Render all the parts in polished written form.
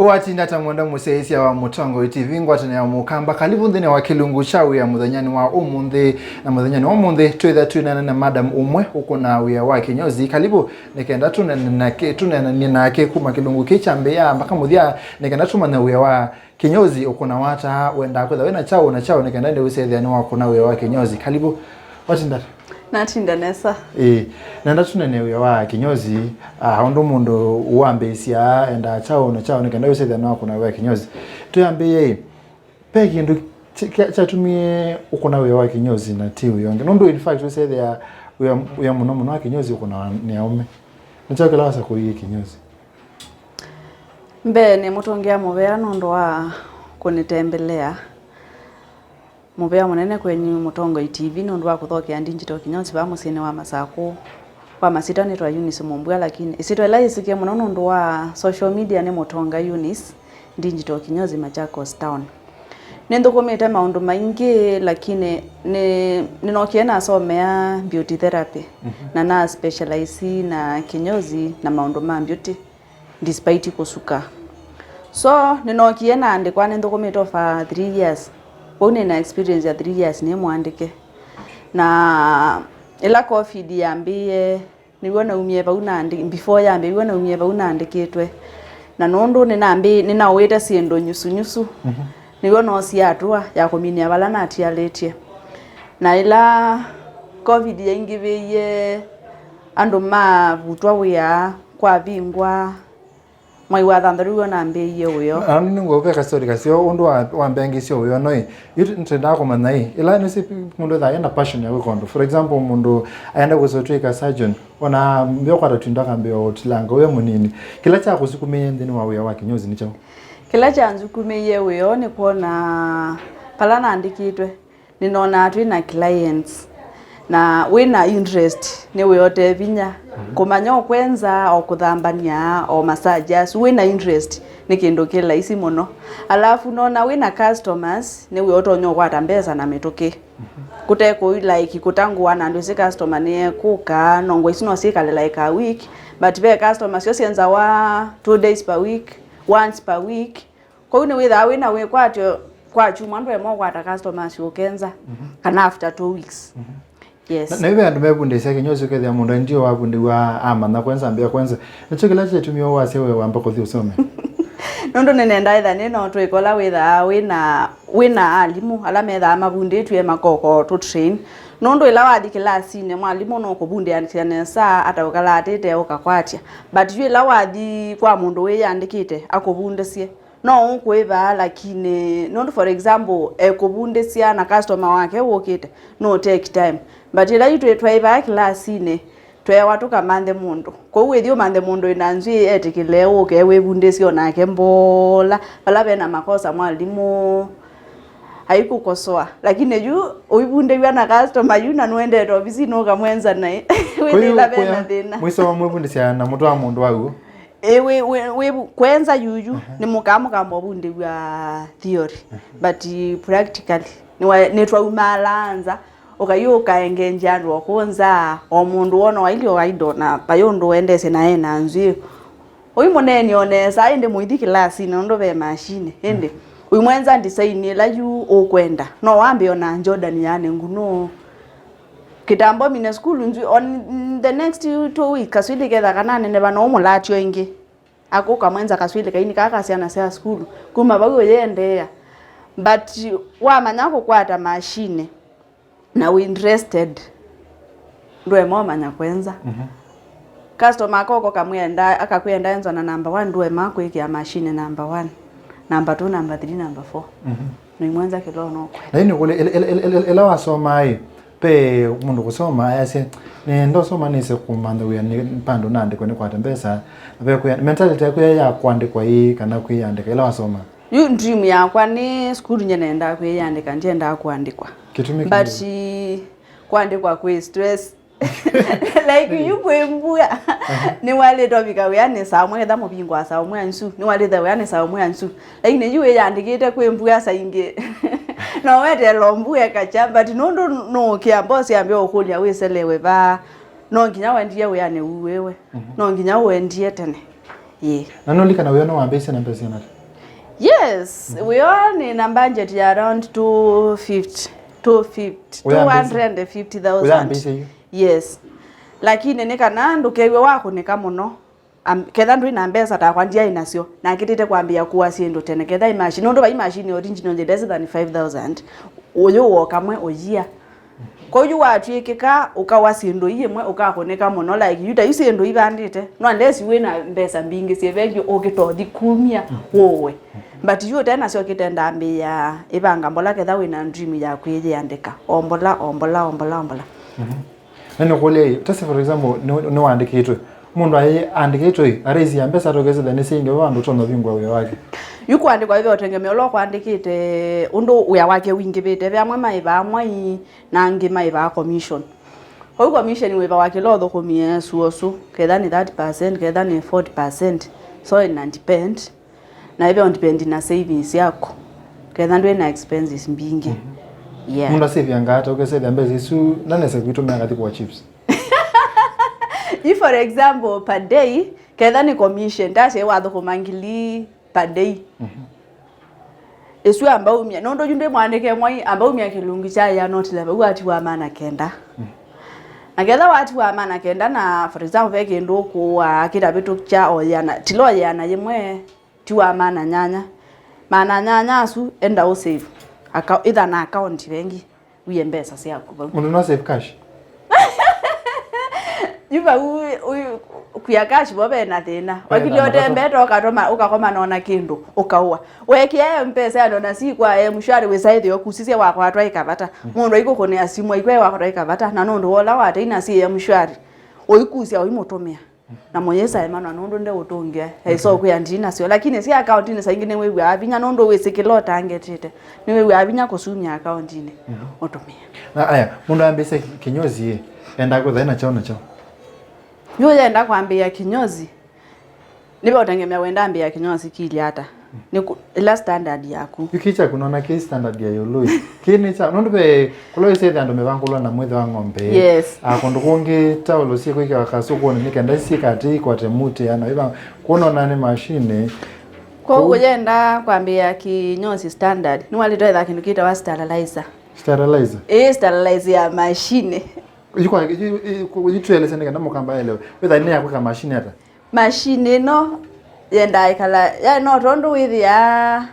Watinda tamwenda museisia wa Mutongo TV ngwatene ya mukamba kalibu ndene wa kilungu chawi ya muthanyani wa umundi na muthanyani wa umundi twitha twinana na madam umwe uko na wia wa Kinyozi kalibu nikenda tunena nake kuma kilungu kichambe ya mpaka muthia nikenda tumana wia wa Kinyozi uko na wata wenda kwetha wena chao na chao nikenda ndi usethia ni wa kuna wia wa Kinyozi kalibu watinda natinda nesa nenda tunene wia wa Kinyozi ndo mundu uambeisia enda chao na chao nikenda usethia ni wa kuna wia wa Kinyozi tuyambe peki ndu chatumie uko na wia wa Kinyozi na tiwi yonge ndo in fact usethia wia muno wa Kinyozi uko na ni aume nichakela wasa kuyi Kinyozi mbe ni mutongea muvea ndo wa kunitembelea muvea munene kwenye Mutongo TV ndo wa kuthokea ndinjito Kinyozi ba musine wa Masako kwa masita ni twa Eunice Mumbua lakini isitwa ila isikie muno ndo wa social media ni Mutonga Eunice ndinjito Kinyozi Machakos town nendo kometa maundu maingi lakini ninokiena asomea beauty therapy na specialize na Kinyozi na maundu ma beauty despite kusuka so ninokiena andikwa nendo kometa for 3 years one na experience ya 3 years ni mwandike na ila covid yambie niwona umie ba unandi before yambe niwona umie ba unandikitwe na nondo ninaweta siendo nyusu niwona osiatua ya kuminia bala na atialetie na ila covid yaingiveye ando ma butwa wia kwa bingwa mai wa thandariwa na mbeye uyo ani ngo peka story kasio undo wa mbengisio uyo noi yitu ntenda ko manai ila no si mundu da yenda passion ya kondo for example mundu ayenda kuzotwika surgeon ona mbyo kwa tunda kambe otilanga uyo munini kila cha kusikumenya ndini wa uya wa Kinyozi ni chao kila cha nzukumeye uyo ni kuona pala naandikitwe ninona twina clients na wina interest ni yote vinya kumanya okwenza okuthambania o massages wina interest ni kindu kila isi muno alafu nona wina customers ni yotonyo kwata mbeza na metoke kuteko like kutangwa na ndio si customer ni kuka nongo isino sika like a week but be customers yo senza wa 2 days per week once per week kwa hiyo witha wina we kwatyo kwa chuma ndo emo kwata customers yokenza kana after 2 weeks yes na hivi andu mebundisia Kinyozi kethia mundu ndio wabundiwa na kwanza mbia kwanza nachokela chetumio wase we wamba kuthi usome nondo nenenda itha nino twikola wina alimu ala metha mabundi tue makoko to train nondo ila wathi kilasi ne mwalimu no kubundia antianesa atawakala atete ukakwatia but yue ila wathi kwa mundu we yandikite akubundesie no ukwiva lakini nondo for example ekubundesia na customer wake wokite no take time but ila itwe twaiva kilasi ne twe watu kamande mundu ko wethio mande mundu inanzi etikile uke webundesio nake mbola bala bena makosa mwalimu haikukosoa lakini juu uibunde yana customer yuna nwende to bisi no kamwenza naye wethila bena thina mwiso wa mwebundesio na mutu wa mundu wau we kwenza yuju ni mukamuka mbobunde wa theory but practically ni twa umalanza okayuka engenja ndo okunza omundu wona waili waidona bayondo endese naye nanzi oyimoneni onesa ende muithi kilasi ndo be machine ende uyimwenza ndisaini la yu okwenda no wambe ona Jordan yane nguno kitambo mine school nzi on the next 2 weeks kaswili ketha kanane ne bana omulatyo ingi akoka mwenza kaswili kaini kaka siana sia school kuma bago yendea but wa manyako kwata machine na we interested ndo mama kwenza customer akoko kamwenda akakwenda enzo na number 1 ndo mako iki ya machine number 1 number 2 number 3 number 4 no mwanza kilo no na ini kule ela wasoma pe mundu kusoma ayase ne ndo soma nise kumanda we ni pando nande kwene kwata mbesa abe ku mentality yako ya kuandikwa hii kana kuiandika ela wasoma you dream yakwa ni school nyenenda kuyandika njenda kuandikwa but kuandikwa kwa stress like you kwembuya ni wale tobika we ane samwe da mubingwa samwe ansu ni wale da we ane samwe ansu like you yandikite kwembuya sainge no wete lombuya kachamba tinondo no kiambosi ambe okulia weselewe ba no nginya wendie we ane wewe no nginya wendie tene Yeah. Nanolika na wena wambese na pesa na. Yes, we are in a budget around 250,000. Yes. Lakini nikana ndukewe wako nikamuno. Ketha ndu ina mbesa ta kwanjia inasio na kitete kwambia kuwa siendo tene ketha imagine ndo ba imagine original less than 5,000 uyo wokamwe oyia ko yu watwikika ukawa siendo yimwe ukakoneka muno like yuta yusiendo ibandite no unless we na mbesa mbingi sievegyo okitothi kumia wowe but you tena sio kitenda mbia ibanga mbola ketha wina dream ya kwiandika ombola nene kole tase for example no andikitwe mundu andikitwe arezi ya mbesa togeze the nesinge bandu tono bingwa uya wake yuko andikwa hivyo tengemeo lo kwandikite undu uya wake wingibite byamwe maiba mwai na ngima iba commission ho commission we ba wake lo thokomie suosu ketha ni 30% ketha ni 40% so ina depend na hivyo depend na savings yako ketha ndio na expenses mbingi yeah mundu save yangata ukesave mbesa isu nanese kuitumia ngati kwa chips. If for example per day ketha ni commission tase wa thokomangili per day esu amba umia nondo junde mwandike mwai amba umia kilungi cha ya not level wati wa mana kenda aketha wati wa mana kenda na for example veke ndo ku akira bitu cha oyana tilo yana yemwe ti wa mana nyanya asu enda o save either na account wengi uyembesa sia kuba mundu no save cash yuba kuya cash bobe na thina wakilio tembeto ukakoma nona kindu ukaua wekie mpesa ndona si kwa mshari wesaidhi yokusisia wako atwa ikavata mundu iko kone asimu ikwe wako atwa ikavata na nondo wola wate ina si mshari oikusia oimotomea na monyesa emana nondo nde utongia so kuya ndina sio lakini si account ni saingine wewe abinya nondo wesekelo tangetete ni wewe abinya kusumia account ni otomea na aya mundu ambese Kinyozi enda ko dhaina chao Yuja enda kwambia Kinyozi. Nibe utengemea wenda ambia Kinyozi kili hata. Ni ila standard yako. Yukicha kunaona ki standard ya yoloi. Kini cha nondo be kuloi se ndo mevangulo na mwethe wa ng'ombe. Yes. Akondo konge tawlo sie kwika wakasuko ni kenda sikati kwa temuti yana iba kuona nane machine. Kwa ujenda kwambia Kinyozi standard. Ni walitoa kindu kita wa sterilizer. Sterilizer. Sterilizer ya machine. Yuko yitwelese ndika ndamukamba elewe whether ine yakwa machine hata machine no yenda ikala ya no rondo with ya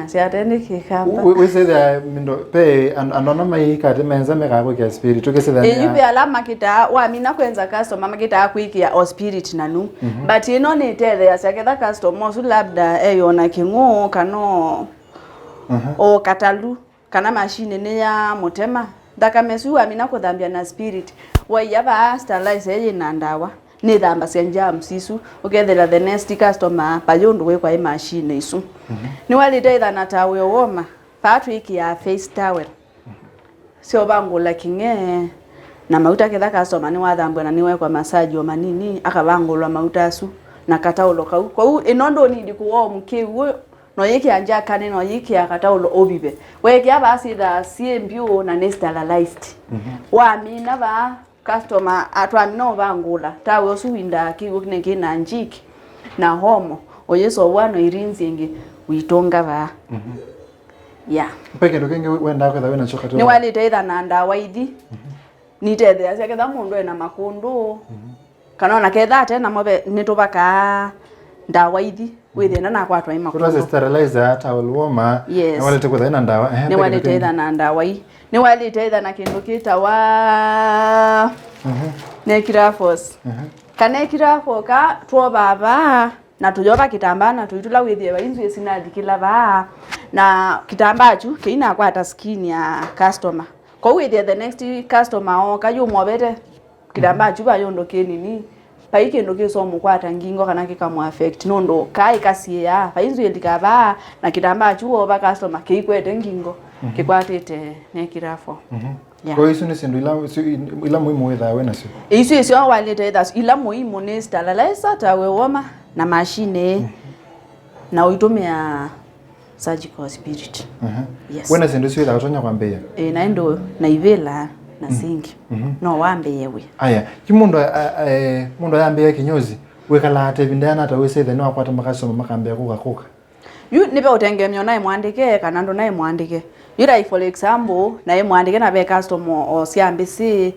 siatende kikamba we say that mindo pe anona mai kati menza meka kwa spirit tukese that yubi alama kita wa mina kwenza customer makita akuikia o spirit nanu but ino ni tele ya sakeda customer su labda eyona kingo kano o katalu kana machine ne ya motema daka mesu amina ko dhambia na spirit wa yaba sterilize ye nandawa ni dhamba senja msisu ukethela the next customer payondo we kwa machine isu ni walite itha na tawe woma Patrick ya face towel sio bango lakinge na mauta ketha customer ni wathambwa na niwe kwa massage o manini akabangolwa mauta asu na kataulo kau kwa inondo ni ndikuwa mkiwu no yiki anja kane no yiki akataulo obibe weke abasi da CMBO na sterilizeed wa mina ba customer atwa no bangula tawe osuwinda kigukine kina njiki na homo oyeso wano irinzi ngi witonga ba yeah peke ndokenge wenda kwa wena chokato ni wali teitha na ndawa ithi ni tethe asia ketha mundu ena makundu kanona ketha tena mobe nitubaka ndawa ithi withina na kwatwa imakundu kutaze sterilizer hata walwoma yes. Wale tekuza ina ndawa ni wali teitha na ndawa i ni wali teitha na kindu kita wa nekirafos kanekirafo ka tuo baba na tujoba kitambaa na tuitula withie bainzu esinathikila ba na kitambaa chu kina kwata skin ya customer ko withie the next customer o kayu mobete kitambaa chu bayondo kenini paike ndo keso mukwata ngingo kana kikamu affect nondo kai kasie ya bainzu elikaba na kitambaa chu oba customer kikwete ngingo kikwatete nekirafo yeah. Kwa hiyo ni ila muhimu wetha wena sio isu walete that ila muhimu ni sterilizer tawe woma na machine na uitumia surgical spirit yes wena sendo sio ila utonya kwambia na ndo na ivela na singi no wambe yewe aya kimundo mundo yambe Kinyozi wekala ate vindana ta wese the no akwata makasoma makambia kuka yu nipe utengemyo naye mwandike kana ndo naye mwandike ira for example naye mwandike na be customer o siambisi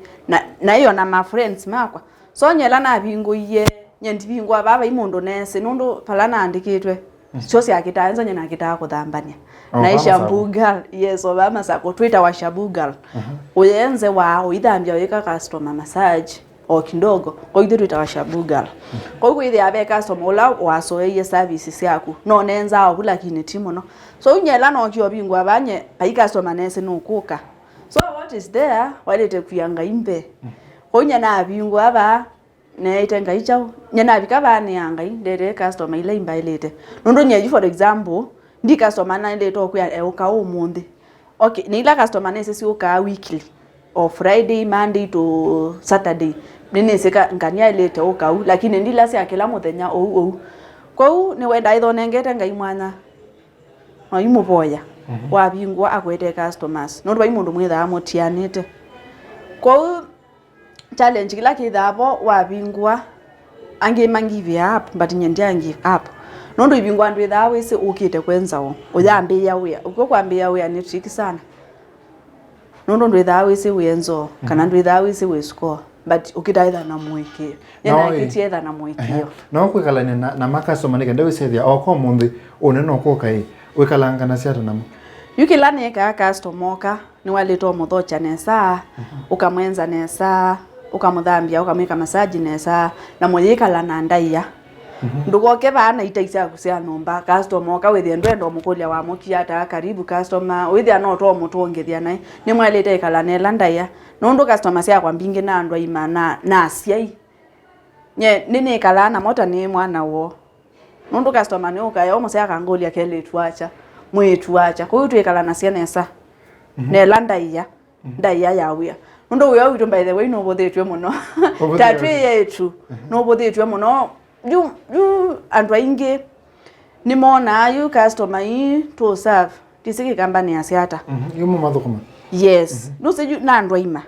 na hiyo na my friends makwa so nyela na bingo ye nyendi bingo baba imondo nese nondo palana andikitwe chosi akitaanza nyena akitaka kuthambania na ishambu girl yes obama sako Twitter wa shabu girl uyenze wao idhambia weka customer massage o kindogo kwa hiyo Twitter wa shabu girl kwa hiyo ile abe customer ola wasoye services yako no nenza aho lakini timo no so unyela no kyo bingwa abanye pai customer nese no kuka so what is there wale te kuyanga imbe konya na bingwa aba ne itenga ichao nyana bikaba ne yanga ndere customer ile imba ilete nondo nyeji for example ndi customer na ile to kuya euka omunde okay ni ila customer nese si uka weekly or Friday Monday to Saturday nene seka ngania ilete uka lakini ndila si akela muthenya kwa hiyo ni wenda itho nengete ngai mwana no imuboya wa bingwa akwete customers nondo bai mundu mwitha amotianite kwa hiyo challenge kila kithabo wa bingwa ange mangive up but nyendia give up nondo ibingwa ndu ithawe se ukite kwenzao uyambe yawe uko kwambe yawe ni tricky sana nondo ndu ithawe se wenzo kana ndu ithawe se we score but ukitaitha na mweke yana kitietha na mweke no kwikalane na makasoma nike ndewe sethia oko munthi uneno kokai wikalanga na siata namo yukilane ka customer ka ni walito muthocha nesa ukamwenza nesa ukamuthambia ukamwika massage nesa na muyikala na ndaiya ndugoke bana itaisa kusia nomba customer ka withia ndwendo mukulia wa mukiata karibu customer withia no to mutongethia nai ni mwalite ikala nela ndaiya nondo customer sia kwambinge na andwa imana na asiai nye nini ikala na mota ni mwana wo nondo customer ni ukaya omo sia kangolia kele tuacha mwetuacha kwa hiyo tuikala na sia nesa nela ndaiya ndaiya yawia nondo uyo witu by the way no bodetwe muno tatwe yetu no bodetwe muno you andwa inge ni mona you customer yi to serve tisiki company asiata yumu mathukuma yes no se you na andwa ima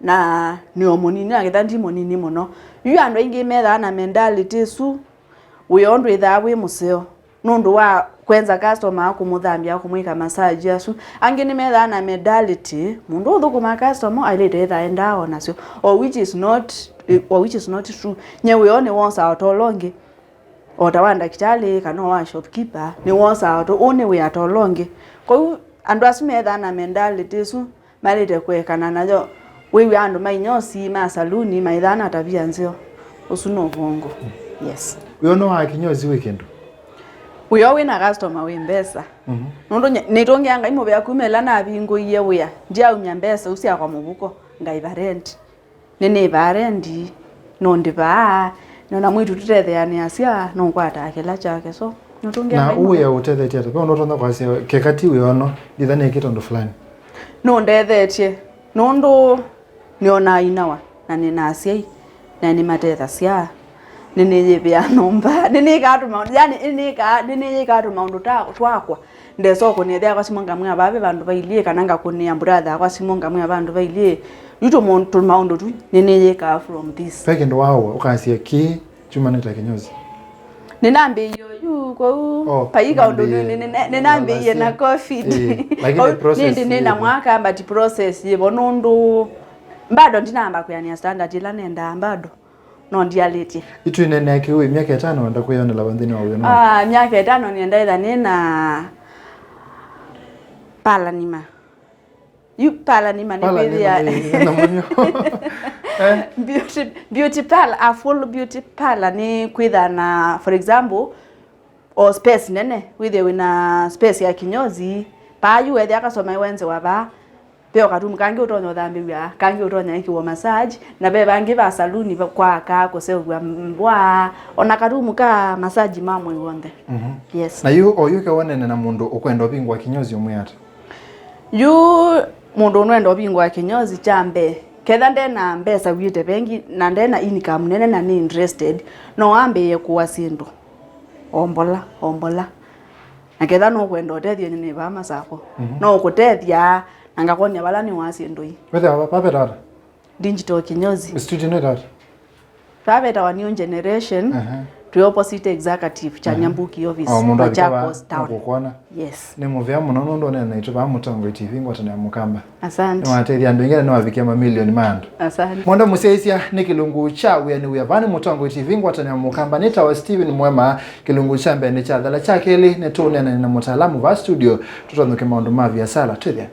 na ni omonini agethandi monini muno you andwa inge metha na mentality su uyo ndo ithawe museo nondo wa kwenza customer akumuthambia akumwika massage asu ange ni metha na medality mundu uthukuma customer ailete enda ona sio or which is not true nyewe one wonsa atolonge otawanda kitale kana wa shopkeeper ni wonsa ato one we atolonge kwa hiyo andu asimetha na mentality su malete kwekana najo wewe andu mainyosi ma saluni maithana tabia nzio usuno vongo yes we no wa Kinyozi weekend uyo wina customer we mbesa nondo nitongeanga imo bya kumela na bingo iye uya ndia unyambesa usia kwa mubuko ngai barent nene barendi nondi ba nona mwitu tutetheane asia no kwata akela chake so notongeanga na uya utete tiata kwa ndo tonda kwa sia kekati we ono ndithane kitondo fulani no ndethetie nondo niona inawa na nina asia na ni matetha sia nini bya nomba nini katuma yani nini katuma ndo twakwa ndesoko nethia kwa simonga mwa babe bandu bailie kananga kunia brother kwa simonga mwa bandu bailie yuto muntu maundo tu nini ka from this peke ndo wao ukasia ki chumaneta Kinyozi ninambe iyo yu kwa paika ndo ninambe ye na covid lakini process nina mwaka but process ye bonondo bado ndinamba kuyania standard ila nenda bado no ndialete itu nene yake wewe miaka 5 enda kuyona la bandini wa wewe no miaka 5 nienda ida nina pala nima ni bidya beauty parlor a full beauty parlor ni kwitha na for example or space nene wina space ya Kinyozi pa yu ethe akasoma wenze waba peo katumu kangi utonyo thambia kangi utonya ikiwa massage na be bangi ba saluni kwa ka kusewa mbwa ona katumu ka massage mamwe wonde yes na yu oyuke wonene na mundu ukwenda bingwa Kinyozi umuyata yu mundu nwenda bingwa Kinyozi chambe ketha ndena mbesa wite bengi na ndena income nene na ni interested no ambe kuwa sindu ombola na ketha no kwenda otethia ni ba masako no kutethia angakonya bala ni wasi ndoi wethe papa dada digital Kinyozi studio no dada Twaveta wa new generation twi opposite executive cha Nyambuki office Machakos town. Yes. Ni muvya muno nondo na ituba Mutongo TV ngwatana ya mukamba. Asante. Wateria andu ingine no avikia mamilioni mandu. Asante. Mondo musesia ni kilungu cha wiyani wiyavani Mutongo TV ngwatana ya mukamba nita wa Steven Mwema kilungu cha mbene cha dhala cha keli netone na mutaalamu va studio tutanduke maundu mavya sala twithia.